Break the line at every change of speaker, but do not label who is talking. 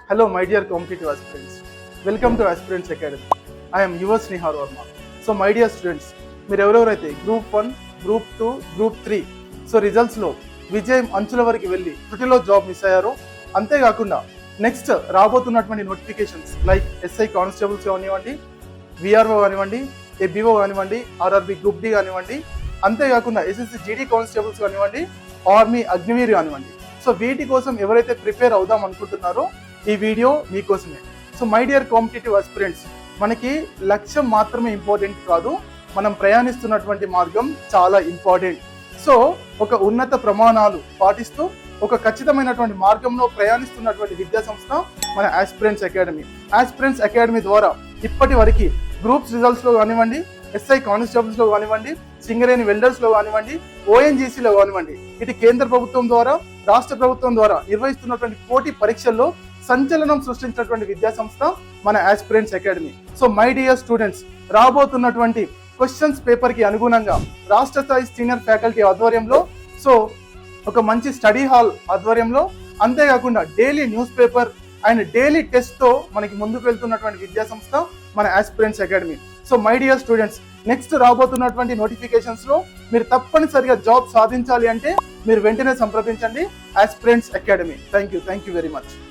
Hello, my dear competitive aspirants. Welcome to Aspirants Academy. I am Yuva Snehar Verma. So, my dear students, మీరు ఎవరెవరైతే group 1, group 2, group 3 రిజల్ట్స్లో విజయం అంచుల వరకు వెళ్ళి త్రుటిలో జాబ్ మిస్ అయ్యారో, అంతేకాకుండా నెక్స్ట్ రాబోతున్నటువంటి నోటిఫికేషన్స్ లైక్ ఎస్ఐ కానిస్టేబుల్స్ కానివ్వండి, విఆర్ఓ కానివ్వండి, ఏబిఓ కానివ్వండి, ఆర్ఆర్బి గ్రూప్ డి కానివ్వండి, అంతేకాకుండా ఎస్ఎస్సి జీడీ కానిస్టేబుల్స్ కానివ్వండి, ఆర్మీ అగ్నివీర్ కానివ్వండి. సో వీటి కోసం ఎవరైతే ప్రిపేర్ అవుదాం అనుకుంటున్నారో ఈ వీడియో మీకోసమే. So my dear competitive aspirants, మనకి లక్ష్యం మాత్రమే ఇంపార్టెంట్ కాదు, మనం ప్రయాణిస్తున్నటువంటి మార్గం చాలా ఇంపార్టెంట్. సో ఒక ఉన్నత ప్రమాణాలు పాటిస్తూ ఒక ఖచ్చితమైనటువంటి మార్గంలో ప్రయాణిస్తున్నటువంటి విద్యా సంస్థ మన ఆస్పిరెంట్స్ అకాడమీ. ఆస్పిరెంట్స్ అకాడమీ ద్వారా ఇప్పటి వరకు గ్రూప్స్ రిజల్ట్స్లో కానివ్వండి, ఎస్ఐ కానిస్టేబుల్స్లో కానివ్వండి, సింగరేణి వెల్డర్స్లో కానివ్వండి, ఓఎన్జీసీలో కానివ్వండి, ఇటు కేంద్ర ప్రభుత్వం ద్వారా రాష్ట్ర ప్రభుత్వం ద్వారా నిర్వహిస్తున్నటువంటి పోటీ పరీక్షల్లో సంచలనం సృష్టించినటువంటి విద్యా సంస్థ మన aspirants academy. So my dear students, రాబోతున్నటువంటి క్వశ్చన్స్ పేపర్ కి అనుగుణంగా రాష్ట్ర స్థాయి సీనియర్ ఫ్యాకల్టీ ఆధ్వర్యంలో, సో ఒక మంచి స్టడీ హాల్ ఆధ్వర్యంలో, అంతేకాకుండా daily news paper and daily test తో మనకి ముందుకు వెళ్తున్నటువంటి విద్యా సంస్థ మన aspirants academy. So my dear students, next రాబోతున్నటువంటి నోటిఫికేషన్స్ లో మీరు తప్పనిసరిగా జాబ్ సాధించాలి అంటే మీరు వెంటనే సంప్రదించండి aspirants academy. Thank you very much.